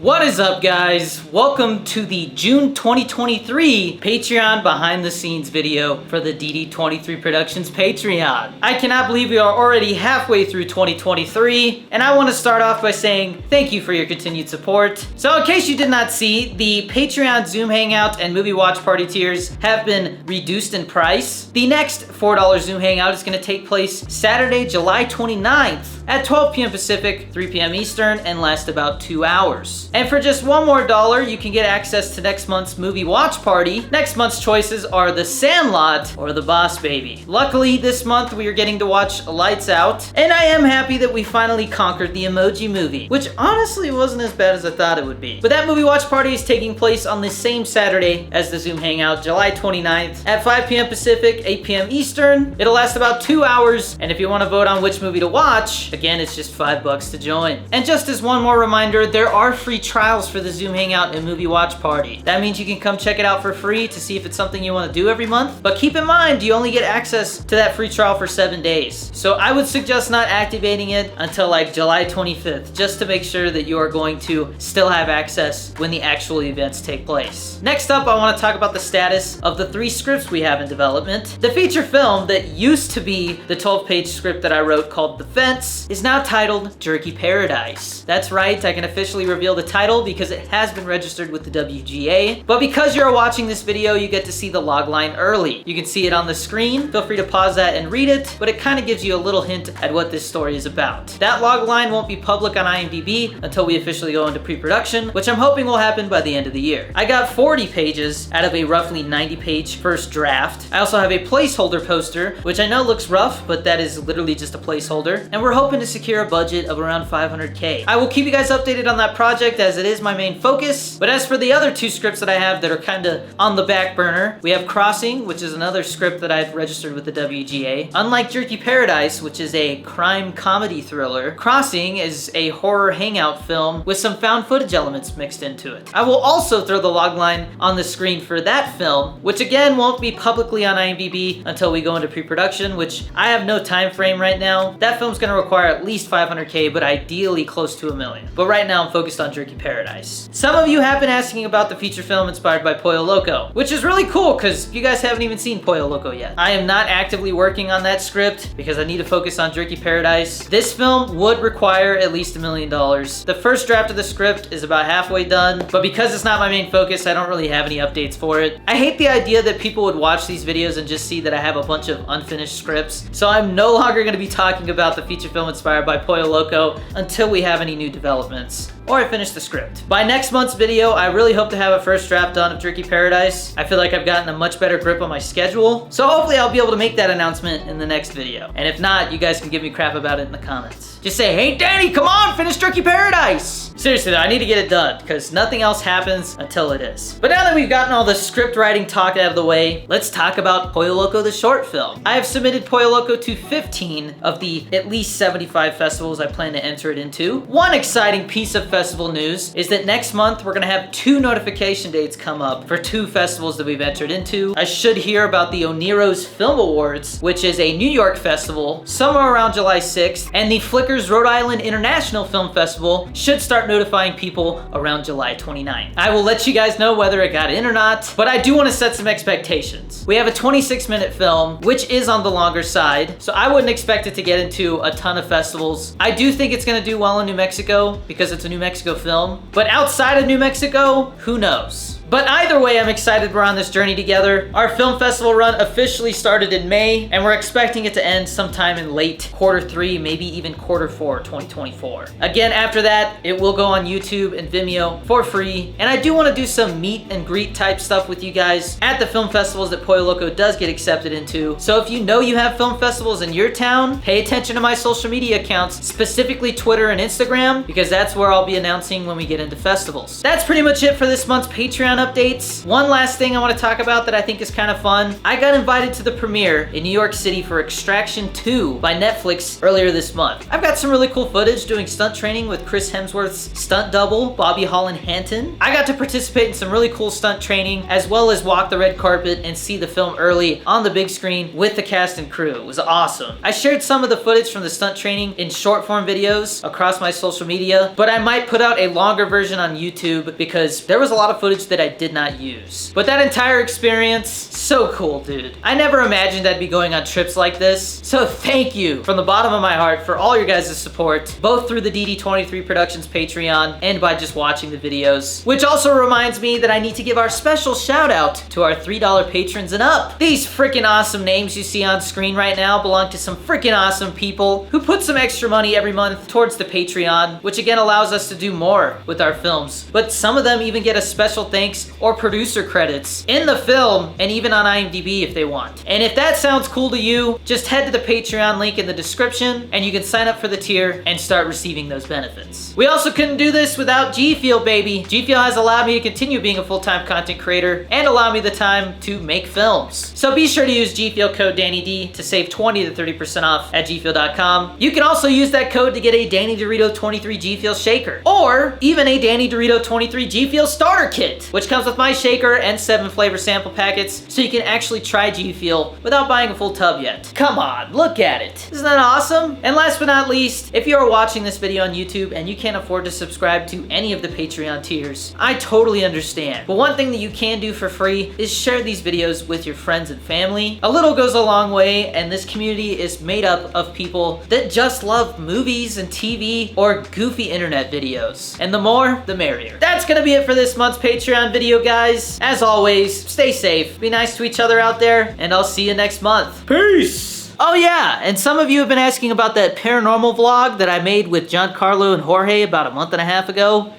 What is up, guys? Welcome to the June 2023 Patreon behind the scenes video for the DD23 Productions Patreon. I cannot believe we are already halfway through 2023, and I want to start off by saying thank you for your continued support. So in case you did not see, the Patreon Zoom Hangout and Movie Watch Party tiers have been reduced in price. The next $4 Zoom Hangout is going to take place Saturday, July 29th at 12 p.m. Pacific, 3 p.m. Eastern, and last about 2 hours. And for just one more dollar, you can get access to next month's movie watch party. Next month's choices are The Sandlot or The Boss Baby. Luckily, this month we are getting to watch Lights Out, and I am happy that we finally conquered the Emoji Movie, which honestly wasn't as bad as I thought it would be. But that movie watch party is taking place on the same Saturday as the Zoom Hangout, July 29th at 5 p.m. Pacific, 8 p.m. Eastern. It'll last about 2 hours, and if you want to vote on which movie to watch, again, it's just $5 to join. And just as one more reminder, there are free trials for the Zoom Hangout and Movie Watch Party. That means you can come check it out for free to see if it's something you want to do every month. But keep in mind, you only get access to that free trial for 7 days. So I would suggest not activating it until like July 25th, just to make sure that you are going to still have access when the actual events take place. Next up, I want to talk about the status of the 3 scripts we have in development. The feature film that used to be the 12-page script that I wrote called The Fence is now titled Jerky Paradise. That's right, I can officially reveal the title because it has been registered with the WGA. But because you're watching this video, you get to see the logline early. You can see it on the screen. Feel free to pause that and read it, but it kind of gives you a little hint at what this story is about. That logline won't be public on IMDb until we officially go into pre-production, which I'm hoping will happen by the end of the year. I got 40 pages out of a roughly 90-page first draft. I also have a placeholder poster, which I know looks rough, but that is literally just a placeholder. And we're hoping to secure a budget of around $500K. I will keep you guys updated on that project as it is my main focus. But as for the other 2 scripts that I have that are kind of on the back burner, we have Crossing, which is another script that I've registered with the WGA. Unlike Jerky Paradise, which is a crime comedy thriller, Crossing is a horror hangout film with some found footage elements mixed into it. I will also throw the logline on the screen for that film, which again won't be publicly on IMDb until we go into pre-production, which I have no time frame right now. That film's gonna require at least $500K, but ideally close to $1 million. But right now I'm focused on Jerky Paradise. Some of you have been asking about the feature film inspired by Pollo Loco, which is really cool because you guys haven't even seen Pollo Loco yet. I am not actively working on that script because I need to focus on Jerky Paradise. This film would require at least $1 million. The first draft of the script is about halfway done, but because it's not my main focus, I don't really have any updates for it. I hate the idea that people would watch these videos and just see that I have a bunch of unfinished scripts, so I'm no longer going to be talking about the feature film inspired by Pollo Loco until we have any new developments or I finish the script. By next month's video, I really hope to have a first draft done of Jerky Paradise. I feel like I've gotten a much better grip on my schedule, so hopefully I'll be able to make that announcement in the next video. And if not, you guys can give me crap about it in the comments. Just say, hey Danny, come on, finish Jerky Paradise! Seriously though, I need to get it done, because nothing else happens until it is. But now that we've gotten all the script writing talk out of the way, let's talk about Pollo Loco the short film. I have submitted Pollo Loco to 15 of the at least 75 festivals I plan to enter it into. One exciting piece of festival news is that next month we're gonna have 2 notification dates come up for 2 festivals that we've entered into. I should hear about the Oniro's Film Awards, which is a New York festival, somewhere around July 6th, and the Flicker's Rhode Island International Film Festival should start notifying people around July 29th. I will let you guys know whether it got in or not, but I do want to set some expectations. We have a 26-minute film, which is on the longer side, so I wouldn't expect it to get into a ton of festivals. I do think it's gonna do well in New Mexico because it's a New Mexico film, but outside of New Mexico, who knows? But either way, I'm excited we're on this journey together. Our film festival run officially started in May, and we're expecting it to end sometime in late Q3, maybe even Q4 2024. Again, after that, it will go on YouTube and Vimeo for free, and I do want to do some meet and greet type stuff with you guys at the film festivals that Pollo Loco does get accepted into. So if you know you have film festivals in your town, pay attention to my social media accounts, specifically Twitter and Instagram, because that's where I'll be announcing when we get into festivals. That's pretty much it for this month's Patreon Patreon updates, one last thing I want to talk about that I think is kind of fun. I got invited to the premiere in New York City for Extraction 2 by Netflix earlier this month. I've got some really cool footage doing stunt training with Chris Hemsworth's stunt double, Bobby Holland Hanton. I got to participate in some really cool stunt training, as well as walk the red carpet and see the film early on the big screen with the cast and crew. It was awesome. I shared some of the footage from the stunt training in short form videos across my social media, but I might put out a longer version on YouTube because there was a lot of footage that I did not use. But that entire experience, so cool, dude. I never imagined I'd be going on trips like this, so thank you from the bottom of my heart for all your guys' support, both through the DD23 Productions Patreon and by just watching the videos. Which also reminds me that I need to give our special shout out to our $3 patrons and up. These freaking awesome names you see on screen right now belong to some freaking awesome people who put some extra money every month towards the Patreon, which again allows us to do more with our films. But some of them even get a special thanks or producer credits in the film and even on IMDb if they want. And if that sounds cool to you, just head to the Patreon link in the description and you can sign up for the tier and start receiving those benefits. We also couldn't do this without G Fuel, baby. G Fuel has allowed me to continue being a full-time content creator and allow me the time to make films. So be sure to use G Fuel code DannyD to save 20 to 30% off at gfuel.com. You can also use that code to get a Danny Dorito 23 G Fuel shaker, or even a Danny Dorito 23 G Fuel starter kit, which comes with my shaker and 7 flavor sample packets, so you can actually try G Fuel without buying a full tub yet. Come on, look at it. Isn't that awesome? And last but not least, if you are watching this video on YouTube and you can't afford to subscribe to any of the Patreon tiers, I totally understand. But one thing that you can do for free is share these videos with your friends and family. A little goes a long way, and this community is made up of people that just love movies and TV or goofy internet videos. And the more, the merrier. That's gonna be it for this month's Patreon video, guys. As always, stay safe, be nice to each other out there, and I'll see you next month. Peace! Oh yeah, and some of you have been asking about that paranormal vlog that I made with Giancarlo and Jorge about a month and a half ago.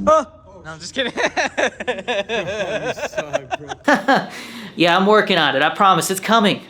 Oh! No, I'm just kidding. Yeah, I'm working on it. I promise it's coming.